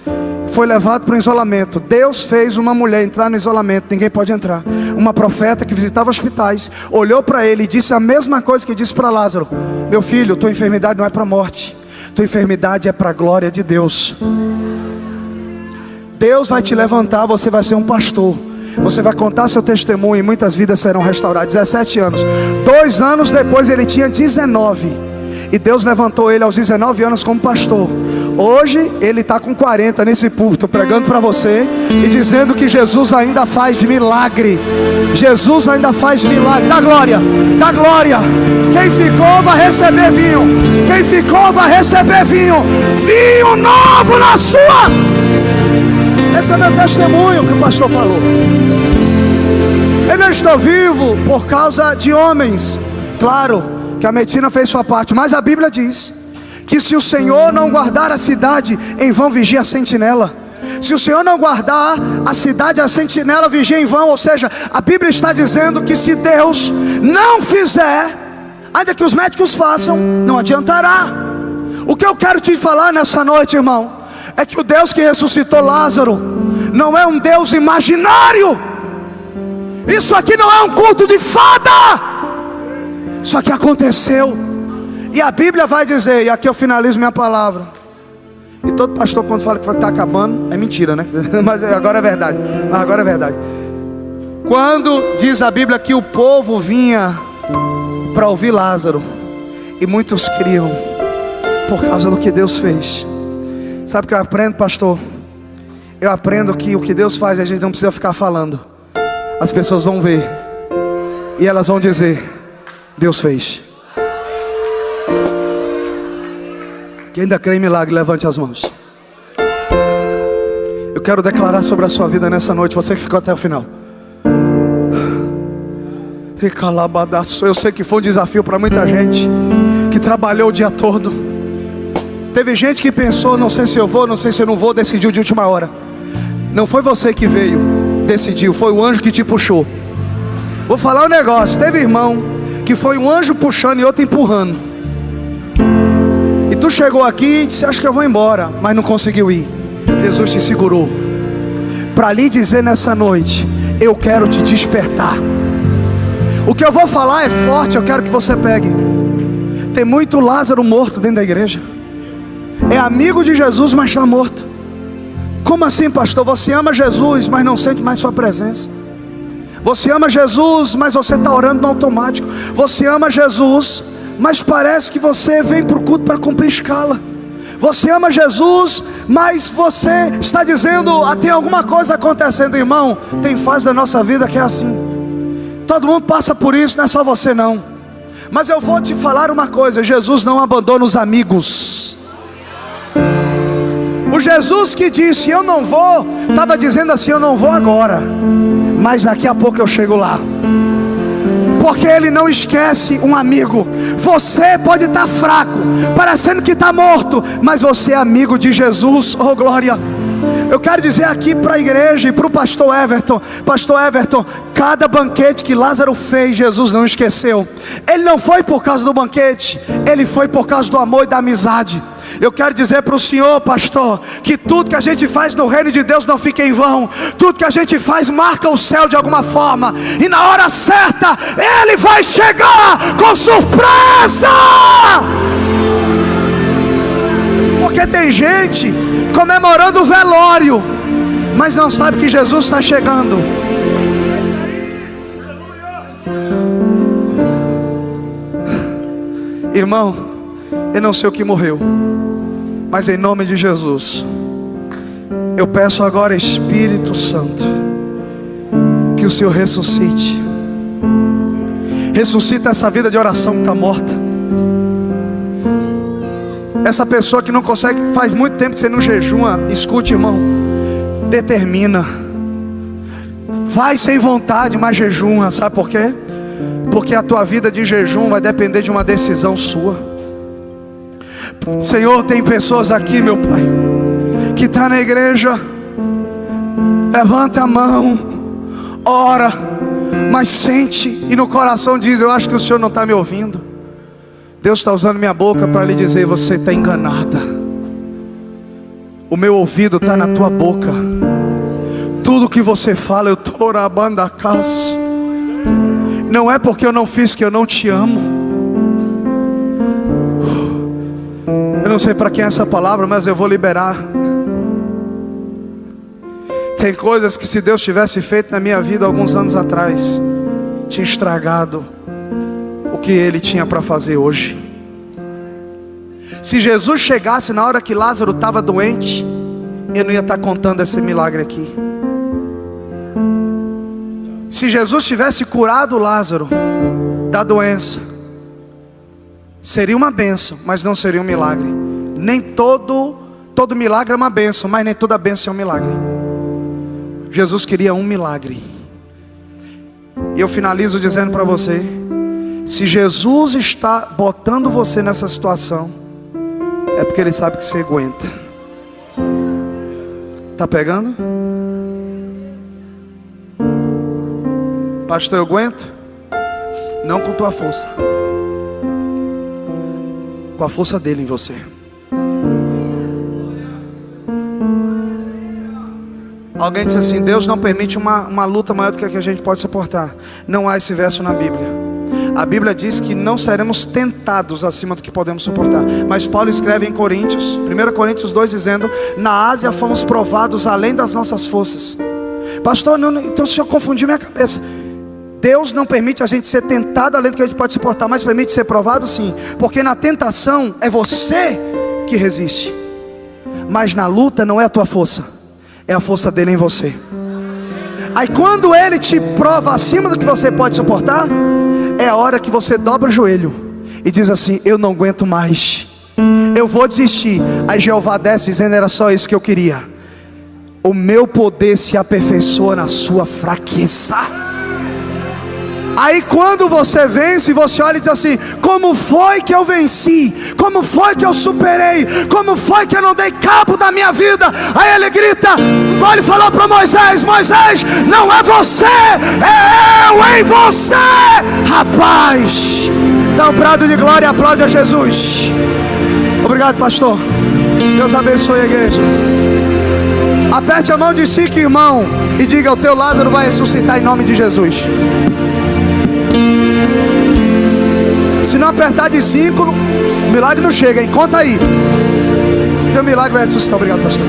Foi levado para o isolamento. Deus fez uma mulher entrar no isolamento. Ninguém pode entrar. Uma profeta que visitava hospitais olhou para ele e disse a mesma coisa que disse para Lázaro: meu filho, tua enfermidade não é para a morte, tua enfermidade é para a glória de Deus. Deus vai te levantar, você vai ser um pastor. Você vai contar seu testemunho e muitas vidas serão restauradas. 17 anos. 2 anos depois ele tinha 19. E Deus levantou ele aos 19 anos como pastor. Hoje ele está com 40 nesse púlpito, pregando para você e dizendo que Jesus ainda faz milagre. Jesus ainda faz milagre. Dá glória, dá glória. Quem ficou vai receber vinho. Quem ficou vai receber vinho. Vinho novo na sua. Esse é meu testemunho que o pastor falou. Eu não estou vivo por causa de homens. Claro que a medicina fez sua parte, mas a Bíblia diz que se o Senhor não guardar a cidade, em vão vigia a sentinela. Se o Senhor não guardar a cidade, a sentinela vigia em vão. Ou seja, a Bíblia está dizendo que se Deus não fizer, ainda que os médicos façam, não adiantará. O que eu quero te falar nessa noite, irmão, é que o Deus que ressuscitou Lázaro não é um Deus imaginário. Isso aqui não é um culto de fada. Isso aqui aconteceu. E a Bíblia vai dizer, e aqui eu finalizo minha palavra. E todo pastor quando fala que está acabando, é mentira, né? Mas agora é verdade. Agora é verdade. Quando diz a Bíblia que o povo vinha para ouvir Lázaro, e muitos criam por causa do que Deus fez. Sabe o que eu aprendo, pastor? Eu aprendo que o que Deus faz a gente não precisa ficar falando. As pessoas vão ver e elas vão dizer: Deus fez. Quem ainda crê em milagre, levante as mãos. Eu quero declarar sobre a sua vida nessa noite, você que ficou até o final. Eu sei que foi um desafio para muita gente que trabalhou o dia todo. Teve gente que pensou: não sei se eu vou, não sei se eu não vou, decidiu de última hora. Não foi você que veio, decidiu, foi o anjo que te puxou. Vou falar um negócio, teve irmão que foi um anjo puxando e outro empurrando. E tu chegou aqui e disse: acho que eu vou embora, mas não conseguiu ir. Jesus te segurou para lhe dizer nessa noite: eu quero te despertar. O que eu vou falar é forte, eu quero que você pegue. Tem muito Lázaro morto dentro da igreja. É amigo de Jesus, mas está morto. Como assim, pastor? Você ama Jesus, mas não sente mais sua presença. Você ama Jesus, mas você está orando no automático. Você ama Jesus, mas parece que você vem para o culto para cumprir escala. Você ama Jesus, mas você está dizendo: tem alguma coisa acontecendo, irmão. Tem fase da nossa vida que é assim. Todo mundo passa por isso, não é só você não. Mas eu vou te falar uma coisa: Jesus não abandona os amigos. O Jesus que disse eu não vou, estava dizendo assim: eu não vou agora, mas daqui a pouco eu chego lá. Porque Ele não esquece um amigo. Você pode estar fraco, parecendo que está morto, mas você é amigo de Jesus. Oh glória! Eu quero dizer aqui para a igreja e para o pastor Everton: pastor Everton, cada banquete que Lázaro fez, Jesus não esqueceu. Ele não foi por causa do banquete, ele foi por causa do amor e da amizade. Eu quero dizer para o senhor, pastor, que tudo que a gente faz no reino de Deus não fica em vão. Tudo que a gente faz marca o céu de alguma forma, e na hora certa Ele vai chegar com surpresa. Porque tem gente comemorando o velório, mas não sabe que Jesus está chegando. Irmão, eu não sei o que morreu, mas em nome de Jesus, eu peço agora, Espírito Santo, que o Senhor ressuscite. Ressuscita essa vida de oração que está morta. Essa pessoa que não consegue, faz muito tempo que você não jejua, escute, irmão, determina. Vai sem vontade, mas jejuma. Sabe por quê? Porque a tua vida de jejum vai depender de uma decisão sua. Senhor, tem pessoas aqui, meu Pai, que está na igreja, levanta a mão, ora, mas sente e no coração diz: eu acho que o Senhor não está me ouvindo. Deus está usando minha boca para lhe dizer: você está enganada. O meu ouvido está na tua boca. Tudo que você fala, eu estou orando a casa. Não é porque eu não fiz que eu não te amo. Eu não sei para quem é essa palavra, mas eu vou liberar. Tem coisas que se Deus tivesse feito na minha vida alguns anos atrás, tinha estragado o que Ele tinha para fazer hoje. Se Jesus chegasse na hora que Lázaro estava doente, eu não ia estar contando esse milagre aqui. Se Jesus tivesse curado Lázaro da doença, seria uma bênção, mas não seria um milagre. Nem todo milagre é uma bênção, mas nem toda bênção é um milagre. Jesus queria um milagre. E eu finalizo dizendo para você: se Jesus está botando você nessa situação, é porque Ele sabe que você aguenta. Tá pegando? Pastor, eu aguento? Não com tua força, com a força dele em você. Alguém disse assim: Deus não permite uma luta maior do que a que a gente pode suportar. Não há esse verso na Bíblia. A Bíblia diz que não seremos tentados acima do que podemos suportar. Mas Paulo escreve em Coríntios, 1 Coríntios 2, dizendo: na Ásia fomos provados além das nossas forças. Pastor, não, então o senhor confundiu minha cabeça. Deus não permite a gente ser tentado além do que a gente pode suportar, mas permite ser provado, sim. Porque na tentação é você que resiste, mas na luta não é a tua força, é a força dele em você. Aí quando ele te prova acima do que você pode suportar, é a hora que você dobra o joelho e diz assim: eu não aguento mais, eu vou desistir. Aí Jeová desce dizendo: era só isso que eu queria. O meu poder se aperfeiçoa na sua fraqueza. Aí quando você vence, você olha e diz assim: como foi que eu venci? Como foi que eu superei? Como foi que eu não dei cabo da minha vida? Aí ele grita, ele falou para Moisés: Moisés, não é você, é eu em você. Rapaz, dá um brado de glória e aplaude a Jesus. Obrigado, pastor. Deus abençoe a igreja. Aperte a mão de si, que irmão, e diga: o teu Lázaro vai ressuscitar em nome de Jesus. Se não apertar de 5, o milagre não chega, hein? Conta aí. Teu milagre vai ressuscitar. Obrigado, pastor.